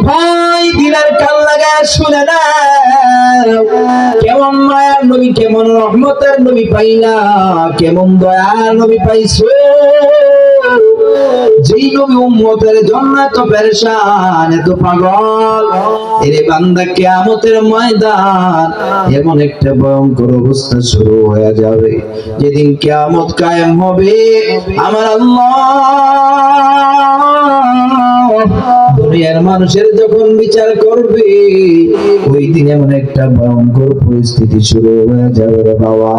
ভাই দিলের কান লাগায় শুনে না, কেমন মায়ার নবী, কেমন রহমতের নবী পাইলা, কেমন দয়ার নবী পাইছো, যেই নবী উম্মতের জন্য এত পেরেশান, এত পাগল। এরে বান্দা, কিয়ামতের ময়দান এমন একটা ভয়ঙ্কর অবস্থা শুরু হয়ে যাবে, যেদিন কিয়ামত কায়েম হবে, আমার আল্লাহ দুনিয়ার মানুষের যখন বিচার করবে, ওই দিন এমন একটা ভয়ঙ্কর পরিস্থিতি শুরু হয়ে যাবে রে বাবা,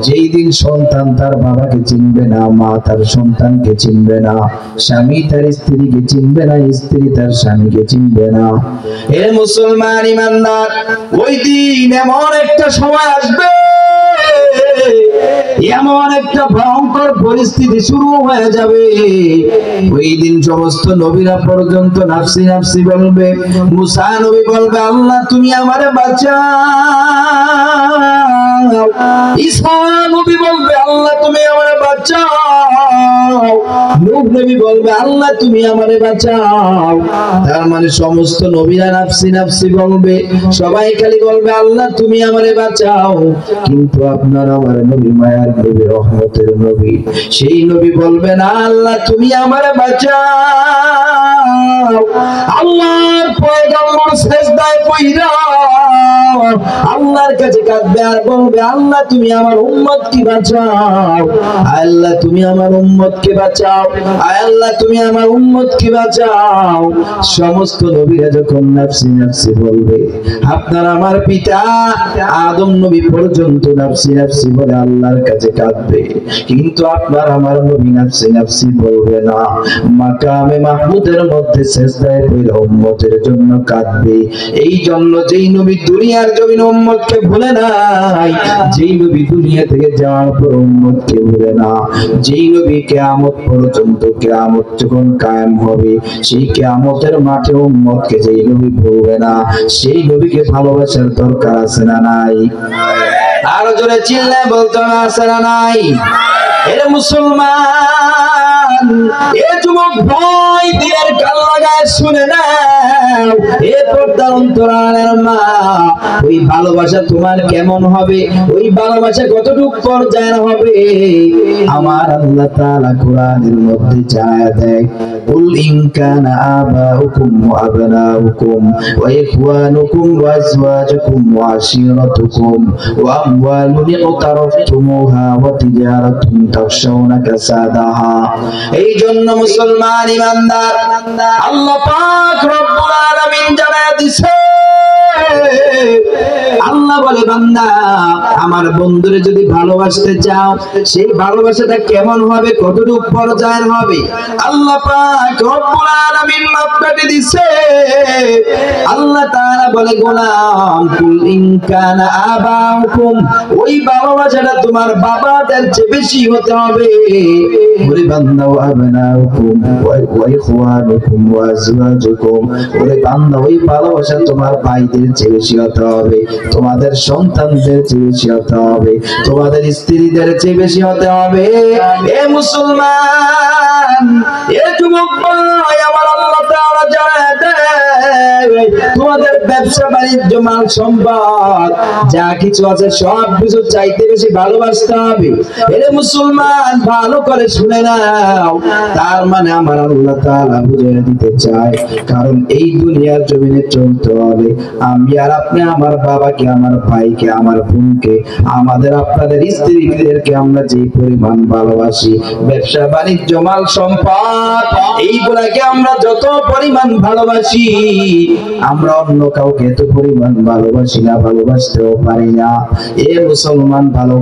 যেই দিন সন্তান তার বাবাকে চিনবে না, মা তার সন্তানকে চিনবে না, স্বামী তার স্ত্রীকে চিনবে না, স্ত্রী তার স্বামীকে চিনবে না। এ মুসলমান ইমানদার, ওই দিন এমন একটা সময় আসবে, এমন একটা ভয়ঙ্কর পরিস্থিতি শুরু হয়ে যাবে, ওই দিন সমস্ত নবীরা পর্যন্ত নাফসি নাফসি বলবে। মুসা নবী বলবে, আল্লাহ তুমি আমারে বাঁচাও। ঈসা নবী বলবে, আল্লাহ তুমি আমারে বাঁচাও। নূহ নবী বলবে, আল্লাহ তুমি আমারে বাঁচাও। তার মানে সমস্ত নবীরা নাফসি নাফসি বলবে, সবাই খালি বলবে আল্লাহ তুমি আমারে বাঁচাও। কিন্তু আপনার আমার নবী, মায়ার নবী, রহমতের নবী, সেই নবী বলবে না, আল্লাহ তুমি আমারে বাঁচাও। আল্লাহর পয়গম্বর সিজদায় পড়া আল্লাহর কাছে কাঁদবে আর বলবে, আল্লাহ তুমি আমার উম্মতকে বাঁচাও, আল্লাহ তুমি আমার উম্মতকে বাঁচাও, আল্লাহ তুমি আমার উম্মতকে বাঁচাও। সমস্ত নবীরা যখন নাফসি নাফসি বলবে, আপনার আমার পিতা আদম নবী পর্যন্ত নাফসি নাফসি বলে আল্লাহর কাছে কাঁদবে, কিন্তু আপনার আমার নবী নাফসি নাফসি বলবে না, মাকামে মাহমুদের মধ্যে সিজদায় পড়ে উম্মতের জন্য কাঁদবে। এই জন্য যেই নবী দুনিয়ার জমিন উম্মতকে ভুলে নাই, যেই নবী দুনিয়া থেকে যাওয়ার পর উম্মতকে ভুলে না, যেই নবী কিয়ামত পর্যন্ত, কিয়ামত যখন কায়েম হবে, সেই কিয়ামতের মাঠে উম্মতকে যেই নবী ভুলবে না, সেই নবীকে ভালোবাসার দরকার আছে না নাই? আরো জোরে চিল্লায় বলতে হবে, আছে না নাই? এরে মুসলমান, এ যুবক ভাই দিলের কান লাগায় শুনে নাও, এ পর্দার অন্তরালের মা, ওই ভালোবাসা তোমার কেমন হবে, ওই ভালোবাসা কতটুকু পর্যায়ের হবে, আমার আল্লাহ তাআলা কোরআনের মধ্যে জানায়া দেয়, কুল ইন কানা আবাউকুম ওয়া আবনাউকুম ওয়া ইখওয়ানুকুম ওয়া আজওয়াজুকুম ওয়া আশীরাতুকুম ওয়া আমওয়ালুন ইকতারাফতুমুহা ওয়া তিজারাতুন তাখশাউনা কাসাদাহা। এই জন্য মুসলমান ইমানদার, আল্লাহ পাক রব্বুল আলামিন জানায়া দিছে, আল্লাহ বলে, বান্দা আমার বন্ধুরে যদি ভালোবাসতে চাও, সেই ভালোবাসাটা কেমন হবে, কতটুকু পর্যায়ের হবে, আল্লাহ পাক রব্বুল আলামিন মাপকাঠি দিছে। আল্লাহ তাআলা বলে, গোলাম কুল ইন কানা আবাউকুম, ওই ভালোবাসাটা তোমার বাবাদের চেয়ে বেশি হতে হবে। ওরে বান্দা, ওয়া আবনাউকুম ওয়া ইখওয়ানুকুম ওয়া আজওয়াজুকুম, ওরে বান্দা ওই ভালোবাসা তোমার ভাইদের চেয়ে বেশি হতে হবে, তোমাদের সন্তানদের চেয়ে বেশি হতে হবে, তোমাদের স্ত্রীদের চেয়ে বেশি হতে হবে। এ মুসলমান, এ যুবক ভাই, আমার আল্লাহ তাআলা জানায় দেয়, তোমাদের ব্যবসা বাণিজ্য, মাল সম্পদ যা কিছু আছে সব কিছু চাইতে বেশি ভালোবাসতে হবে। এরে মুসলমান, ভালো করে শুনে নাও, তার মানে আমার আল্লাহ তাআলা বুঝিয়ে দিতে চায়, কারণ এই দুনিয়ার জমিনে চলতে হলে আমি আর আপনি আমার বাবাকে, আমার ভাইকে, আমার বোনকে, আমাদের আপনাদের স্ত্রীদেরকে আমরা যে পরিমাণ ভালোবাসি, ব্যবসা বাণিজ্য, মাল সম্পদ এইগুলাকে আমরা যত পরিমাণ ভালোবাসি, আমরা অন্য কাউকে এত পরিমাণ ভালোবাসি না, ভালোবাসতেও পারি না। এ মুসলমান, ভালো